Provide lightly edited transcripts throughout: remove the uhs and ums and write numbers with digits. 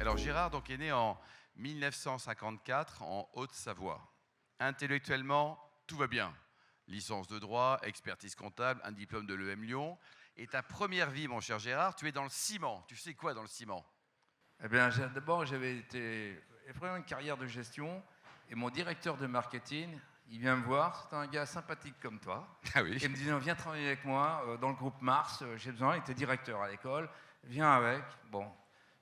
Alors Gérard donc, est né en 1954 en Haute-Savoie. Intellectuellement, tout va bien. Licence de droit, expertise comptable, un diplôme de l'EM Lyon. Et ta première vie, mon cher Gérard, tu es dans le ciment. Tu sais quoi dans le ciment? Eh bien, d'abord, j'avais vraiment une carrière de gestion. Et mon directeur de marketing, il vient me voir. C'est un gars sympathique comme toi. Ah oui. Et il me dit, non, viens travailler avec moi dans le groupe Mars. J'ai besoin. Il était directeur à l'école. Viens avec. Bon,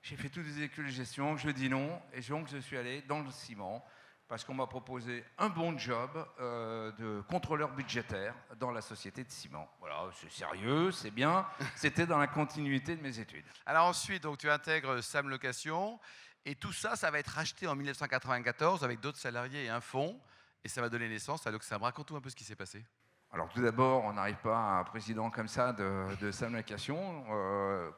j'ai fait toutes les écoles de gestion. Je dis non. Et donc, je suis allé dans le ciment parce qu'on m'a proposé un bon job de contrôleur budgétaire dans la société de ciment. Voilà, c'est sérieux, c'est bien. C'était dans la continuité de mes études. Alors ensuite, donc, tu intègres Sam Location. Et tout ça, ça va être racheté en 1994 avec d'autres salariés et un fonds. Et ça va donner naissance à l'Oxam. Raconte-nous un peu ce qui s'est passé. Alors tout d'abord, on n'arrive pas à un président comme ça de Sam Location.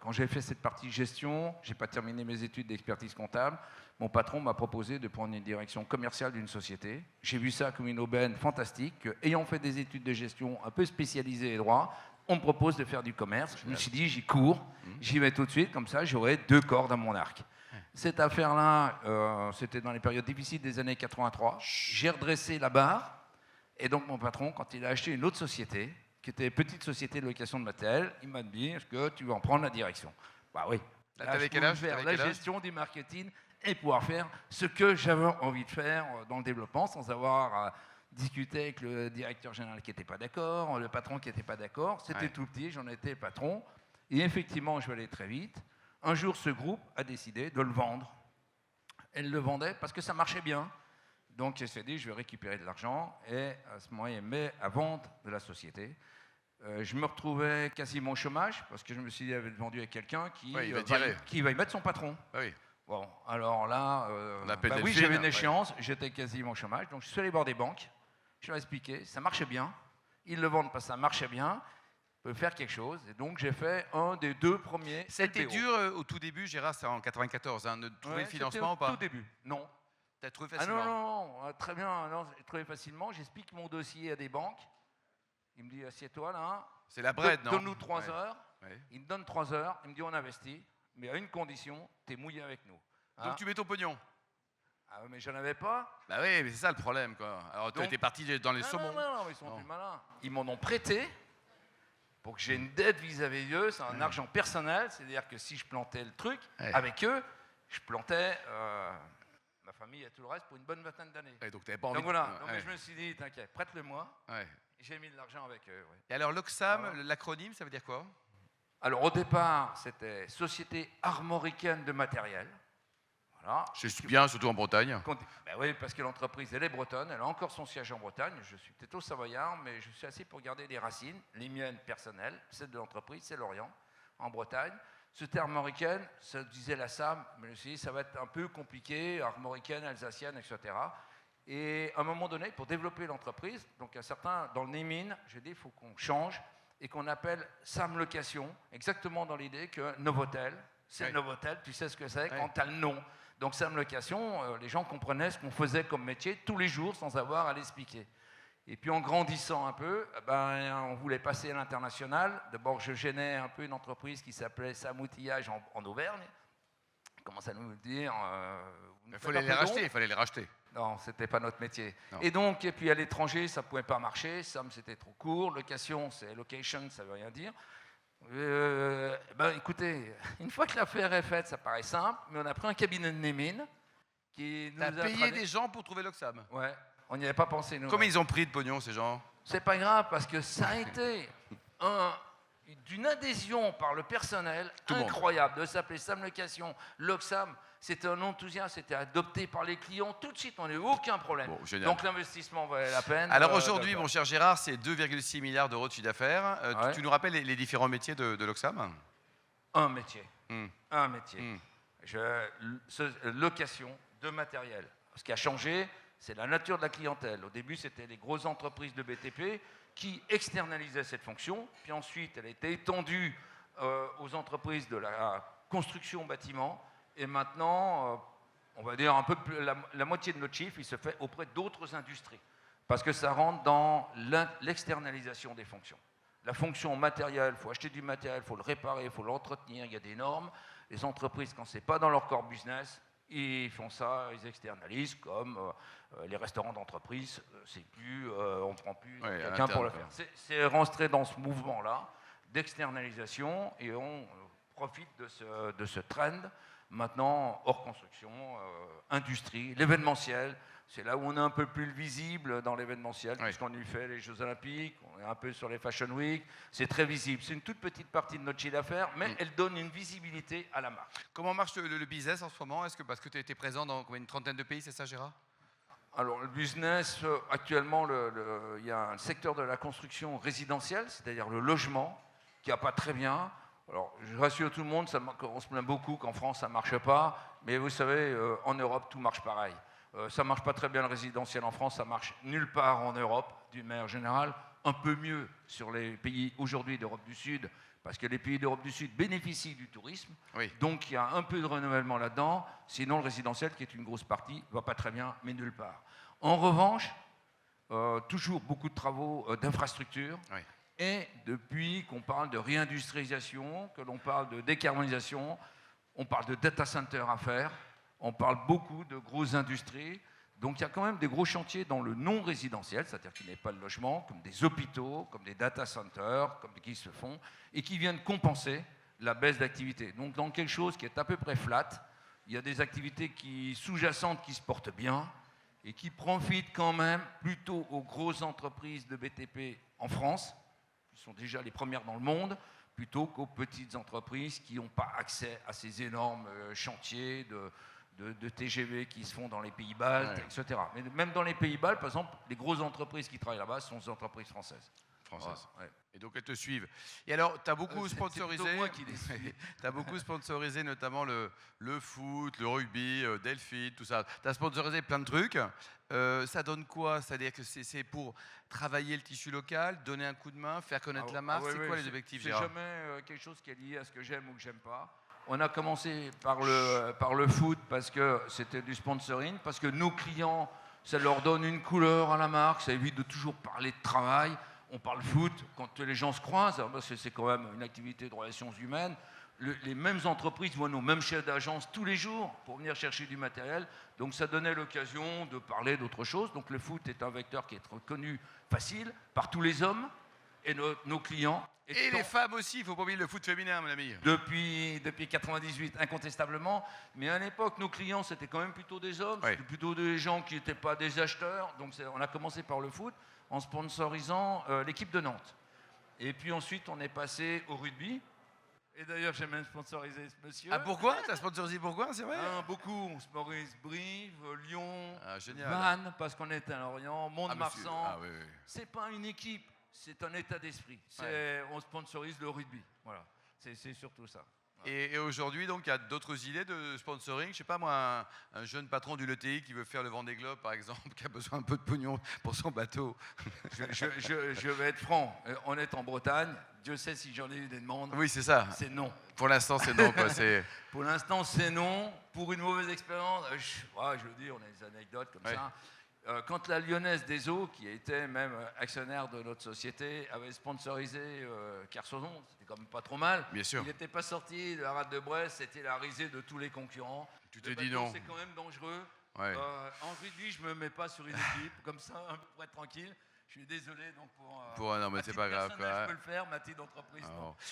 Quand j'ai fait cette partie gestion, je n'ai pas terminé mes études d'expertise comptable. Mon patron m'a proposé de prendre une direction commerciale d'une société. J'ai vu ça comme une aubaine fantastique. Ayant fait des études de gestion un peu spécialisées et droit, on me propose de faire du commerce. Je me suis dit, j'y cours, j'y vais tout de suite, comme ça j'aurai 2 cordes à mon arc. Cette affaire-là, c'était dans les périodes difficiles des années 83. J'ai redressé la barre. Et donc mon patron, quand il a acheté une autre société, qui était une petite société de location de matériel, il m'a dit, est-ce que tu veux en prendre la direction? Bah oui. Là, t'avais quel âge? Faire la gestion du marketing et pouvoir faire ce que j'avais envie de faire dans le développement sans avoir discuté avec le directeur général qui n'était pas d'accord, le patron qui n'était pas d'accord. C'était tout petit, j'en étais patron. Et effectivement, je vais aller très vite. Un jour, ce groupe a décidé de le vendre. Elle le vendait parce que ça marchait bien. Donc, je me suis dit, je vais récupérer de l'argent. Et à ce moment-là, il met à vendre de la société. Je me retrouvais quasiment au chômage parce que je me suis dit, il avait vendu à quelqu'un qui va y mettre son patron. Oui. Bon, alors là, oui, j'avais une échéance, j'étais quasiment au chômage. Donc, je suis allé voir des banques. Je leur ai expliqué, ça marchait bien. Ils le vendent parce que ça marchait bien. Peut faire quelque chose. Et donc, j'ai fait un des 2 premiers. C'était dur au tout début, Gérard, c'est en 94, de trouver le financement ou pas? Au tout début, non. Tu as trouvé facilement? Non, très bien, non, j'ai trouvé facilement. J'explique mon dossier à des banques. Il me dit, assieds-toi là. C'est la bread, non? Donne-nous 3 heures. Ouais. Il me donne 3 heures. Il me dit, on investit, mais à une condition, tu es mouillé avec nous. Donc tu mets ton pognon? Ah, mais j'en avais pas. Bah oui, mais c'est ça le problème, quoi. Alors tu étais parti dans les saumons. Non, ils sont plus malins. Ils m'en ont prêté pour que j'ai une dette vis-à-vis d'eux. C'est un argent personnel. C'est-à-dire que si je plantais le truc avec eux, je plantais ma famille et tout le reste pour une bonne vingtaine d'années. Donc tu n'avais pas envie. Donc voilà, je me suis dit, t'inquiète, prête-le-moi. Ouais. J'ai mis de l'argent avec eux. Ouais. Et alors l'Oxam, l'acronyme, ça veut dire quoi? Alors au départ, c'était Société Armoricaine de Matériel. Voilà. C'est bien, surtout en Bretagne. Ben oui, parce que l'entreprise, elle est bretonne, elle a encore son siège en Bretagne. Je suis peut-être au Savoyard, mais je suis assez pour garder les racines, les miennes personnelles, celles de l'entreprise, c'est Lorient, en Bretagne. Société armoricaine, ça disait la SAM, mais je me suis dit, ça va être un peu compliqué, armoricaine, alsacienne, etc. Et à un moment donné, pour développer l'entreprise, donc un certain, dans le naming, j'ai dit, il faut qu'on change et qu'on appelle SAM Location, exactement dans l'idée que Novotel, c'est Novotel, tu sais ce que c'est quand tu as le nom. Donc Sam Location, les gens comprenaient ce qu'on faisait comme métier tous les jours sans avoir à l'expliquer. Et puis en grandissant un peu, on voulait passer à l'international. D'abord, je gênais un peu une entreprise qui s'appelait Sam Outillage en Auvergne. Comment ça nous dire Il fallait les racheter. Non, c'était pas notre métier. Non. Et puis à l'étranger, ça pouvait pas marcher. Sam, c'était trop court. Location, c'est location, ça veut rien dire. Écoutez, une fois que l'affaire est faite, ça paraît simple, mais on a pris un cabinet de naming qui nous a payé des gens pour trouver l'Oxam? Ouais, on n'y avait pas pensé, nous. Combien ils ont pris de pognon, ces gens? C'est pas grave, parce que ça a été d'une adhésion par le personnel incroyable de s'appeler Sam Location, l'Oxam. C'était un enthousiasme, c'était adopté par les clients. Tout de suite, on n'a eu aucun problème. Bon, donc l'investissement valait la peine. Alors aujourd'hui, mon cher Gérard, c'est 2,6 milliards d'euros de chiffre d'affaires. Tu nous rappelles les différents métiers de l'Oxam? Un métier. Un métier. Location de matériel. Ce qui a changé, c'est la nature de la clientèle. Au début, c'était les grosses entreprises de BTP qui externalisaient cette fonction. Puis ensuite, elle a été étendue aux entreprises de la construction bâtiment. Et maintenant, on va dire un peu plus, la moitié de notre chiffre, il se fait auprès d'autres industries. Parce que ça rentre dans l'externalisation des fonctions. La fonction matérielle, il faut acheter du matériel, il faut le réparer, il faut l'entretenir, il y a des normes. Les entreprises, quand ce n'est pas dans leur core business, ils font ça, ils externalisent, comme les restaurants d'entreprise, c'est plus, on ne prend plus quelqu'un pour le faire. C'est rentrer dans ce mouvement-là d'externalisation et on profite de ce trend. Maintenant, hors construction, industrie, l'événementiel, c'est là où on est un peu plus visible dans l'événementiel, puisqu'on y fait les Jeux Olympiques, on est un peu sur les Fashion Week, c'est très visible. C'est une toute petite partie de notre chiffre d'affaires, mais elle donne une visibilité à la marque. Comment marche le business en ce moment? Est-ce que parce que tu étais présent dans une trentaine de pays, c'est ça, Gérard? Alors, le business, actuellement, il y a un secteur de la construction résidentielle, c'est-à-dire le logement, qui n'a pas très bien. Alors, je rassure tout le monde, on se plaint beaucoup qu'en France, ça ne marche pas, mais vous savez, en Europe, tout marche pareil. Ça ne marche pas très bien le résidentiel en France, ça marche nulle part en Europe, d'une manière générale, un peu mieux sur les pays aujourd'hui d'Europe du Sud, parce que les pays d'Europe du Sud bénéficient du tourisme, donc il y a un peu de renouvellement là-dedans, sinon le résidentiel, qui est une grosse partie, ne va pas très bien, mais nulle part. En revanche, toujours beaucoup de travaux d'infrastructure, et depuis qu'on parle de réindustrialisation, que l'on parle de décarbonisation, on parle de data center à faire, on parle beaucoup de grosses industries. Donc il y a quand même des gros chantiers dans le non résidentiel, c'est-à-dire qu'il n'y a pas de logement, comme des hôpitaux, comme des data centers, qui se font, et qui viennent compenser la baisse d'activité. Donc dans quelque chose qui est à peu près flat, il y a des activités sous-jacentes qui se portent bien, et qui profitent quand même plutôt aux grosses entreprises de BTP en France, qui sont déjà les premières dans le monde, plutôt qu'aux petites entreprises qui n'ont pas accès à ces énormes chantiers de TGV qui se font dans les pays baltes, etc. Mais même dans les pays baltes, par exemple, les grosses entreprises qui travaillent là-bas sont des entreprises françaises. Et donc elles te suivent. Et alors, tu as beaucoup sponsorisé. C'est moi qui les suis. Tu as beaucoup sponsorisé notamment le foot, le rugby, Delphine, tout ça. Tu as sponsorisé plein de trucs. Ça donne quoi? C'est-à-dire que c'est pour travailler le tissu local, donner un coup de main, faire connaître la marque. C'est quoi les objectifs, Gérard? C'est jamais quelque chose qui est lié à ce que j'aime ou que j'aime pas. On a commencé par le foot parce que c'était du sponsoring, parce que nos clients, ça leur donne une couleur à la marque, ça évite de toujours parler de travail. On parle foot quand les gens se croisent, parce que c'est quand même une activité de relations humaines. Les mêmes entreprises voient nos mêmes chefs d'agence tous les jours pour venir chercher du matériel. Donc ça donnait l'occasion de parler d'autre chose. Donc le foot est un vecteur qui est reconnu facile par tous les hommes et nos clients. Et les femmes aussi, il ne faut pas oublier le foot féminin, mon ami. Depuis 98, incontestablement. Mais à l'époque, nos clients, c'était quand même plutôt des hommes, c'était plutôt des gens qui n'étaient pas des acheteurs. Donc on a commencé par le foot en sponsorisant l'équipe de Nantes. Et puis ensuite, on est passé au rugby. Et d'ailleurs, j'ai même sponsorisé ce monsieur. Ah, pourquoi? Tu as sponsorisé pourquoi, c'est vrai? Beaucoup. On sponsorise Brive, Lyon, Vannes, parce qu'on est à Lorient, Mont-de-Marsan. C'est pas une équipe, c'est un état d'esprit. On sponsorise le rugby. Voilà. C'est surtout ça. Et aujourd'hui, donc, il y a d'autres idées de sponsoring. Je ne sais pas, moi, un jeune patron du LETI qui veut faire le Vendée Globe, par exemple, qui a besoin un peu de pognon pour son bateau. Je vais être franc. On est en Bretagne. Dieu sait si j'en ai eu des demandes. Oui, c'est ça. C'est non. Pour l'instant, c'est non. Quoi. Pour l'instant, c'est non. Pour une mauvaise expérience, je veux dire, on a des anecdotes comme ça. Quand la Lyonnaise des Eaux, qui était même actionnaire de notre société, avait sponsorisé Kersozon, c'était quand même pas trop mal. Bien sûr. Il n'était pas sorti de la rade de Brest, c'était la risée de tous les concurrents. Tu t'es dit non. C'est quand même dangereux. En rugby, je ne me mets pas sur une équipe, comme ça, pour être tranquille. Je suis désolé donc non, mais c'est pas grave. Je peux le faire, ma petite entreprise.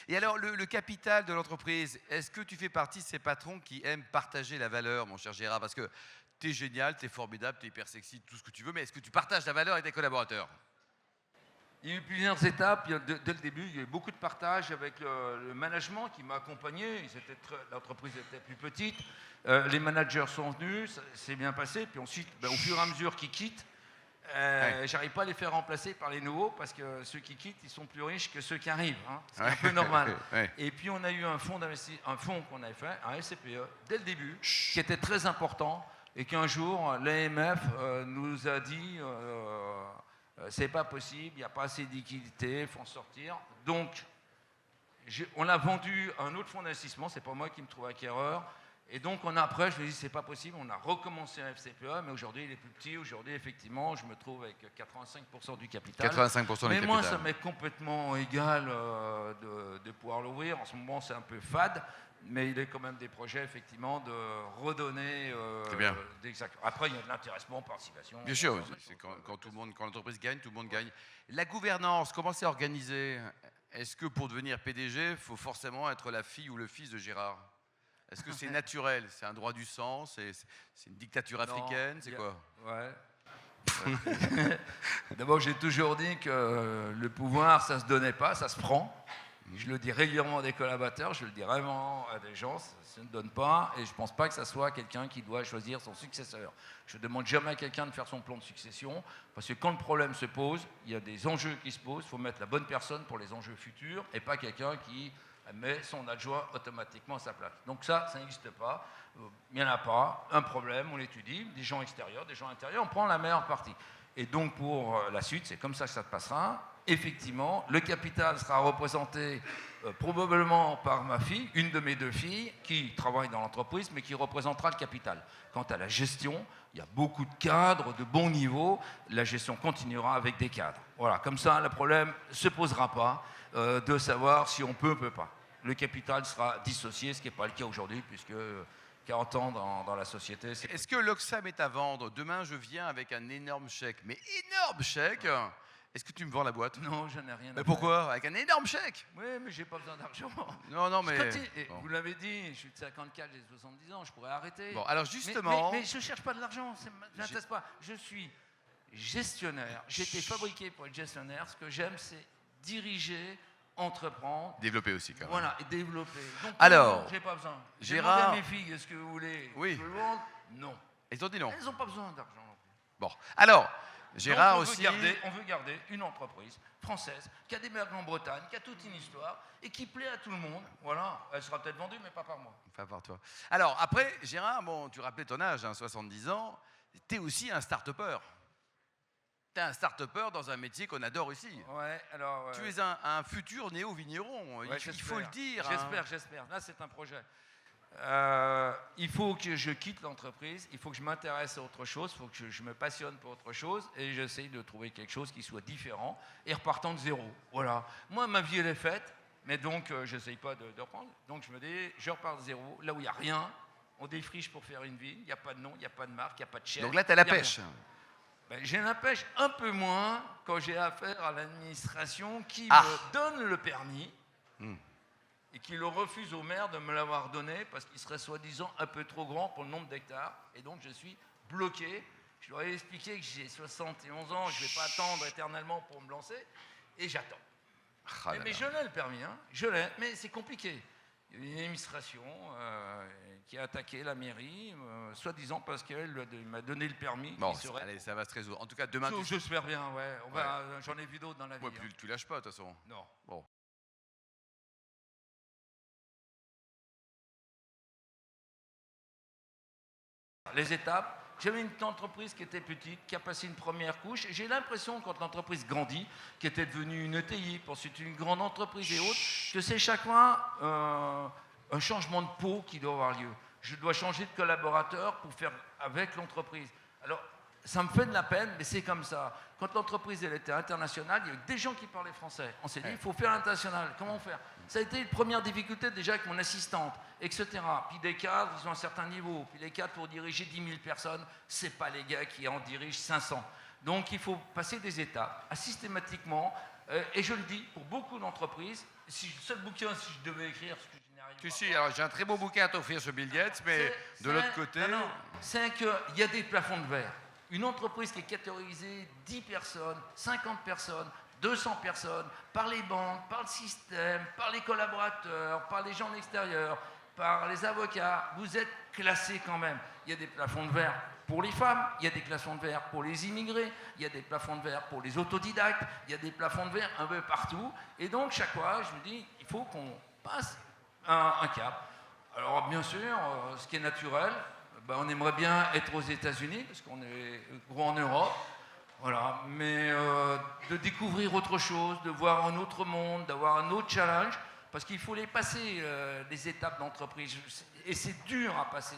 Et alors, le capital de l'entreprise, est-ce que tu fais partie de ces patrons qui aiment partager la valeur, mon cher Gérard? Parce que t'es génial, t'es formidable, t'es hyper sexy, tout ce que tu veux, mais est-ce que tu partages la valeur avec tes collaborateurs? Il y a eu plusieurs étapes. Dès le début, il y a eu beaucoup de partage avec le management qui m'a accompagné. L'entreprise était plus petite. Les managers sont venus, ça s'est bien passé. Puis ensuite, au fur et à mesure qu'ils quittent, j'arrive pas à les faire remplacer par les nouveaux parce que ceux qui quittent, ils sont plus riches que ceux qui arrivent. C'est un peu normal. Et puis on a eu un fonds qu'on avait fait, un FCPE, dès le début, qui était très important et qu'un jour, l'AMF nous a dit c'est pas possible, il n'y a pas assez de liquidité, il faut en sortir. Donc, on a vendu à un autre fonds d'investissement, c'est pas moi qui me trouve acquéreur. Et donc, après, je me dis, c'est pas possible, on a recommencé un FCPE, mais aujourd'hui, il est plus petit. Aujourd'hui, effectivement, je me trouve avec 85% du capital. 85% du capital. Mais moi, ça m'est complètement égal de pouvoir l'ouvrir. En ce moment, c'est un peu fade, mais il y a quand même des projets, effectivement, de redonner des actions. Après, il y a de l'intéressement, participation. Bien sûr, c'est quand l'entreprise gagne, tout le monde gagne. La gouvernance, comment c'est organisé? Est-ce que pour devenir PDG, il faut forcément être la fille ou le fils de Gérard? Est-ce que c'est naturel? C'est un droit du sang? C'est une dictature africaine? C'est quoi? Ouais. D'abord, j'ai toujours dit que le pouvoir, ça ne se donnait pas, ça se prend. Je le dis régulièrement à des collaborateurs, je le dis vraiment à des gens, ça ne donne pas, et je ne pense pas que ça soit quelqu'un qui doit choisir son successeur. Je ne demande jamais à quelqu'un de faire son plan de succession, parce que quand le problème se pose, il y a des enjeux qui se posent, il faut mettre la bonne personne pour les enjeux futurs, et pas quelqu'un qui met son adjoint automatiquement à sa place. Donc ça n'existe pas, il n'y en a pas, un problème, on l'étudie, des gens extérieurs, des gens intérieurs, on prend la meilleure partie. Et donc pour la suite, c'est comme ça que ça se passera. Effectivement, le capital sera représenté probablement par ma fille, une de mes deux filles, qui travaille dans l'entreprise, mais qui représentera le capital. Quant à la gestion, il y a beaucoup de cadres de bon niveau, la gestion continuera avec des cadres. Voilà, comme ça, le problème ne se posera pas de savoir si on peut ou peut pas. Le capital sera dissocié, ce qui n'est pas le cas aujourd'hui, puisque 40 ans dans la société. Est-ce que l'Oxam est à vendre? Demain, je viens avec un énorme chèque, mais énorme chèque. Est-ce que tu me vends la boîte? Non, je n'ai rien à Mais pourquoi? Avec un énorme chèque? Oui, mais j'ai pas besoin d'argent. Non, mais... Bon. Vous l'avez dit, je suis de 54, j'ai 70 ans, je pourrais arrêter. Bon, alors justement... Mais je ne cherche pas de l'argent, ça ne m'intéresse pas. Je suis gestionnaire, j'ai été fabriqué pour être gestionnaire. Ce que j'aime, c'est diriger, entreprendre. Développer aussi, quand même. Voilà, et développer. Donc, alors, j'ai pas besoin. Gérard... J'ai demandé à mes filles, est-ce que vous voulez oui. que je le vende? Non. Elles ont dit non. Elles n'ont pas besoin d'argent. Bon, alors, Gérard donc, aussi... on veut garder une entreprise française qui a démarré en Bretagne, qui a toute une histoire et qui plaît à tout le monde. Voilà, elle sera peut-être vendue, mais pas par moi. Pas par toi. Alors, après, Gérard, bon, tu rappelais ton âge, 70 ans, tu es aussi un start-upper. Tu es un start-upper dans un métier qu'on adore ici. Ouais, alors... Tu es un futur néo-vigneron, ouais, il faut le dire. J'espère. Là, c'est un projet. Il faut que je quitte l'entreprise, il faut que je m'intéresse à autre chose, il faut que je me passionne pour autre chose et j'essaye de trouver quelque chose qui soit différent et repartant de zéro. Voilà. Moi, ma vie, elle est faite, mais donc je n'essaye pas de reprendre. Donc je me dis, je repars de zéro, là où il n'y a rien, on défriche pour faire une ville, il n'y a pas de nom, il n'y a pas de marque, il n'y a pas de chaîne. Donc là, tu as la pêche. Ben, j'ai la pêche un peu moins quand j'ai affaire à l'administration qui me donne le permis. Et qui le refuse au maire de me l'avoir donné parce qu'il serait soi-disant un peu trop grand pour le nombre d'hectares. Et donc je suis bloqué. Je leur ai expliqué que j'ai 71 ans, je ne vais pas attendre éternellement pour me lancer. Et j'attends. Mais je l'ai le permis, hein. Je l'ai, mais c'est compliqué. Il y a une administration qui a attaqué la mairie, soi-disant parce qu'elle m'a donné le permis. Bon, allez, ça va se résoudre. En tout cas, demain... J'espère bien, ouais. J'en ai vu d'autres dans la vie. Ouais, tu lâches pas, de toute façon. Non. Bon. Les étapes, j'avais une entreprise qui était petite, qui a passé une première couche. J'ai l'impression, quand l'entreprise grandit, qui était devenue une ETI, ensuite une grande entreprise et autres, que c'est chaque fois un changement de peau qui doit avoir lieu. Je dois changer de collaborateur pour faire avec l'entreprise. Alors, ça me fait de la peine, mais c'est comme ça. Quand l'entreprise elle était internationale, il y a eu des gens qui parlaient français. On s'est dit, il faut faire l'international. Comment faire? Ça a été une première difficulté déjà avec mon assistante, etc. Puis des cadres, ils ont un certain niveau. Puis les cadres, pour diriger 10 000 personnes, ce n'est pas les gars qui en dirigent 500. Donc il faut passer des étapes, systématiquement. Et je le dis, pour beaucoup d'entreprises, si le seul bouquin, si je devais écrire ce que je n'arrive pas... Si, alors j'ai un très beau bouquin à t'offrir sur Bill Gates, mais de l'autre côté... Non, c'est qu'il y a des plafonds de verre. Une entreprise qui est catégorisée 10 personnes, 50 personnes, 200 personnes, par les banques, par le système, par les collaborateurs, par les gens de l'extérieur, par les avocats, vous êtes classés quand même. Il y a des plafonds de verre pour les femmes, il y a des plafonds de verre pour les immigrés, il y a des plafonds de verre pour les autodidactes, il y a des plafonds de verre un peu partout. Et donc, chaque fois, je me dis, il faut qu'on passe un cap. Alors, bien sûr, ce qui est naturel, on aimerait bien être aux États-Unis, parce qu'on est gros en Europe, voilà. Mais de découvrir autre chose, de voir un autre monde, d'avoir un autre challenge, parce qu'il faut les passer, les étapes d'entreprise. Et c'est dur à passer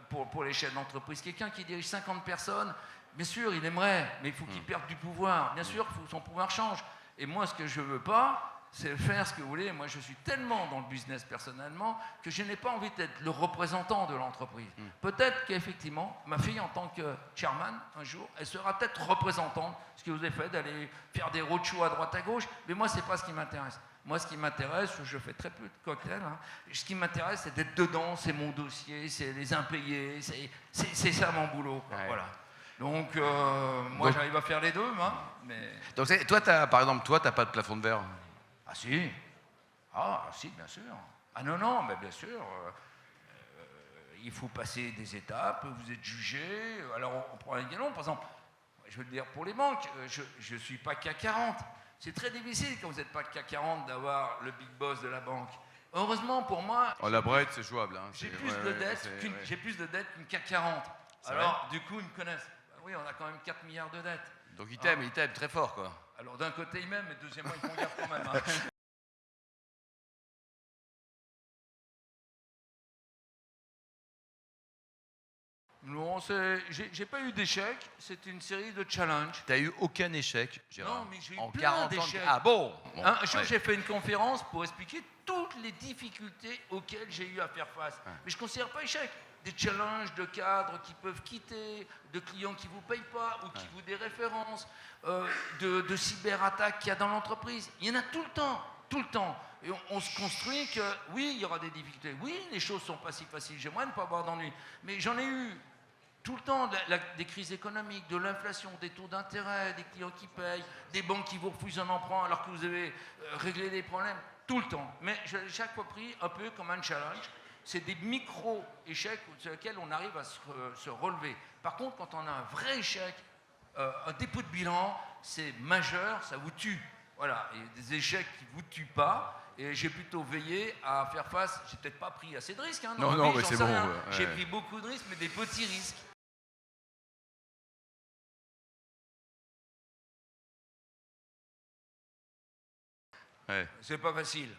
pour les chefs d'entreprise. Quelqu'un qui dirige 50 personnes, bien sûr, il aimerait, mais il faut qu'il perde du pouvoir. Bien sûr, il faut que son pouvoir change. Et moi, ce que je ne veux pas, c'est faire ce que vous voulez. Moi, je suis tellement dans le business personnellement que je n'ai pas envie d'être le représentant de l'entreprise. Peut-être qu'effectivement, ma fille, en tant que chairman, un jour, elle sera peut-être représentante, ce que vous avez fait, d'aller faire des roadshows à droite à gauche, mais moi, c'est pas ce qui m'intéresse. Moi, ce qui m'intéresse, je fais très peu de cocktails, hein, ce qui m'intéresse, c'est d'être dedans, c'est mon dossier, c'est les impayés, c'est ça mon boulot. Quoi, ouais. voilà. Donc, moi, j'arrive à faire les deux, hein, mais... Donc, toi, par exemple, toi, tu n'as pas de plafond de verre? Ah si. Ah si, bien sûr. Ah non, mais bien sûr. Il faut passer des étapes, vous êtes jugé. Alors, on prend un galon, par exemple, je veux le dire pour les banques, je ne suis pas CAC 40. C'est très difficile quand vous n'êtes pas CAC 40 d'avoir le big boss de la banque. Heureusement pour moi... Oh, la Brette, c'est jouable. Hein. J'ai plus de dettes qu'une CAC 40. Alors, du coup, ils me connaissent. Bah oui, on a quand même 4 milliards de dettes. Donc ils t'aiment très fort, quoi. Alors d'un côté ils m'aiment, mais deuxièmement ils font gaffe quand même. Hein. Non, j'ai pas eu d'échec, c'est une série de challenges. T'as eu aucun échec, Gérard? Non, mais j'ai eu en plein 40 d'échecs. Ah bon, Un jour, j'ai fait une conférence pour expliquer toutes les difficultés auxquelles j'ai eu à faire face. Mais je ne considère pas échec. Des challenges de cadres qui peuvent quitter, de clients qui ne vous payent pas ou qui vous déréférencent, de cyberattaques qu'il y a dans l'entreprise. Il y en a tout le temps, tout le temps. Et on se construit que, oui, il y aura des difficultés. Oui, les choses ne sont pas si faciles. J'aimerais ne pas avoir d'ennui. Mais j'en ai eu tout le temps, des crises économiques, de l'inflation, des taux d'intérêt, des clients qui payent, des banques qui vous refusent un emprunt alors que vous avez réglé des problèmes. Tout le temps. Mais j'ai chaque fois pris un peu comme un challenge. C'est des micro-échecs sur lesquels on arrive à se relever. Par contre, quand on a un vrai échec, un dépôt de bilan, c'est majeur, ça vous tue. Voilà, il y a des échecs qui ne vous tuent pas. Et j'ai plutôt veillé à faire face. J'ai peut-être pas pris assez de risques. Hein, non, mais c'est bon. Ouais. J'ai pris beaucoup de risques, mais des petits risques. Ouais. C'est pas facile.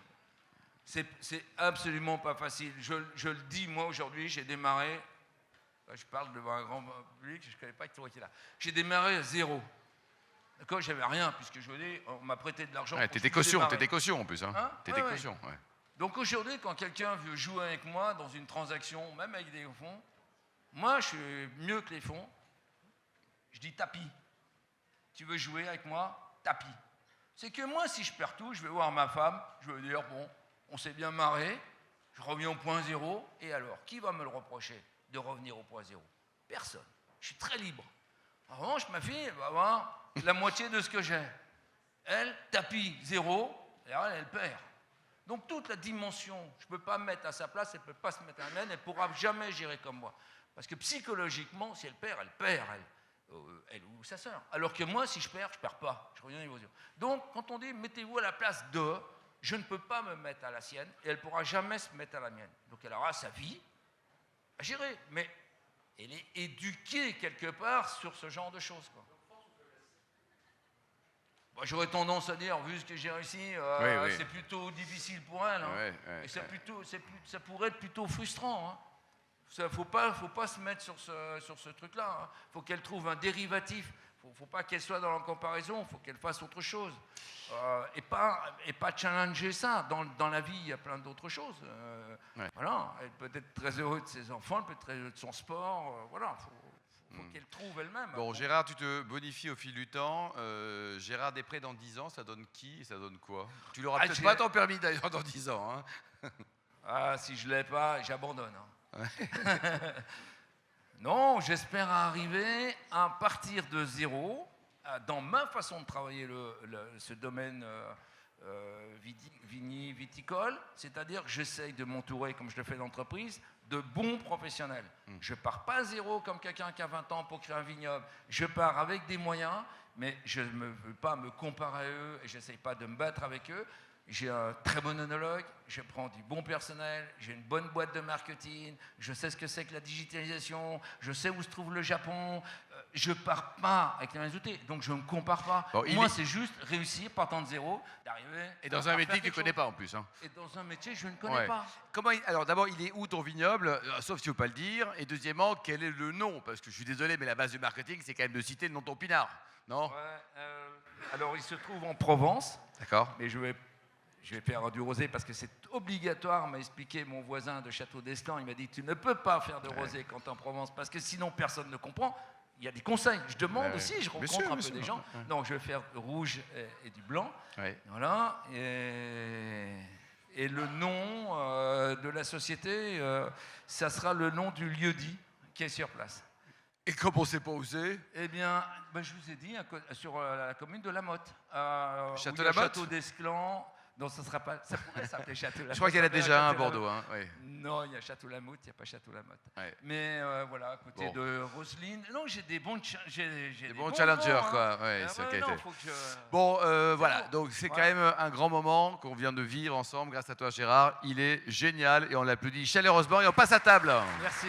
C'est absolument pas facile. Je le dis, moi, aujourd'hui, j'ai démarré... Je parle devant un grand public, je ne connais pas qui était là. J'ai démarré à zéro. D'accord, j'avais rien, puisque je venais, on m'a prêté de l'argent. Ouais, t'étais caution en plus. Hein t'étais caution, ouais. Donc aujourd'hui, quand quelqu'un veut jouer avec moi dans une transaction, même avec des fonds, moi, je suis mieux que les fonds. Je dis tapis. Tu veux jouer avec moi? Tapis. C'est que moi, si je perds tout, je vais voir ma femme, je vais dire, bon, on s'est bien marré, je reviens au point zéro, et alors, qui va me le reprocher de revenir au point zéro? Personne. Je suis très libre. En revanche, ma fille, elle va avoir la moitié de ce que j'ai. Elle, tapis zéro, et alors elle perd. Donc toute la dimension, je ne peux pas me mettre à sa place, elle ne peut pas se mettre à la mienne, elle ne pourra jamais gérer comme moi. Parce que psychologiquement, si elle perd, elle ou sa sœur. Alors que moi, si je perds pas. Je reviens à niveau zéro. Donc, quand on dit mettez-vous à la place de, je ne peux pas me mettre à la sienne et elle ne pourra jamais se mettre à la mienne. Donc, elle aura sa vie à gérer. Mais elle est éduquée quelque part sur ce genre de choses, quoi. Bon, j'aurais tendance à dire, vu ce que j'ai réussi, oui. C'est plutôt difficile pour elle. Hein. Et ça pourrait être plutôt frustrant. Hein. Il ne faut pas se mettre sur ce truc-là. Hein. Faut qu'elle trouve un dérivatif. Il ne faut pas qu'elle soit dans la comparaison. Il faut qu'elle fasse autre chose. Et pas challenger ça. Dans la vie, il y a plein d'autres choses. Voilà. Elle peut être très heureuse de ses enfants, elle peut être très heureuse de son sport. Voilà. Il faut qu'elle trouve elle-même. Bon, Gérard, tu te bonifies au fil du temps. Gérard Després dans 10 ans, ça donne qui et ça donne quoi? Tu l'auras peut-être pas ton permis d'ailleurs dans 10 ans. Hein. Si je ne l'ai pas, j'abandonne. Hein. Non, j'espère arriver à partir de zéro dans ma façon de travailler ce domaine viticole, c'est-à-dire que j'essaye de m'entourer, comme je le fais d'entreprise, de bons professionnels. Je ne pars pas à zéro comme quelqu'un qui a 20 ans pour créer un vignoble. Je pars avec des moyens, mais je ne veux pas me comparer à eux et je n'essaye pas de me battre avec eux. J'ai un très bon oenologue, je prends du bon personnel, j'ai une bonne boîte de marketing, je sais ce que c'est que la digitalisation, je sais où se trouve le Japon, je ne pars pas avec les mêmes outils, donc je ne me compare pas. Bon, moi, c'est juste réussir, partant de zéro, d'arriver... Et dans un métier que tu ne connais pas en plus. Hein. Et dans un métier que je ne connais pas. Alors d'abord, il est où ton vignoble, sauf si tu ne veux pas le dire, et deuxièmement, quel est le nom? Parce que je suis désolé, mais la base du marketing, c'est quand même de citer le nom de ton pinard, non? Alors, il se trouve en Provence. D'accord. Mais je vais je vais faire du rosé parce que c'est obligatoire, m'a expliqué mon voisin de Château d'Esclans. Il m'a dit, tu ne peux pas faire de rosé quand tu es en Provence parce que sinon personne ne comprend. Il y a des conseils. Je demande aussi, je rencontre un peu des gens. Donc, je vais faire rouge et du blanc. Voilà. Et le nom de la société, ça sera le nom du lieu-dit qui est sur place. Et comme on ne sait pas où c'est? Eh bien, je vous ai dit, sur la commune de La Motte. Château-la-Motte. Château d'Esclans. Non, ça pourrait s'appeler Château-la-Motte. Je crois qu'il y en a déjà un à Bordeaux. Hein, oui. Non, il y a Château-la-Motte, il n'y a pas Château-la-Motte. Ouais. Mais voilà, à côté de Roselyne. Non, j'ai des bons challengers, hein. quoi. Ouais, c'est non, okay. faut que Bon, voilà. Donc, c'est quand même un grand moment qu'on vient de vivre ensemble grâce à toi, Gérard. Il est génial et on l'applaudit chaleureusement et on passe à table. Merci.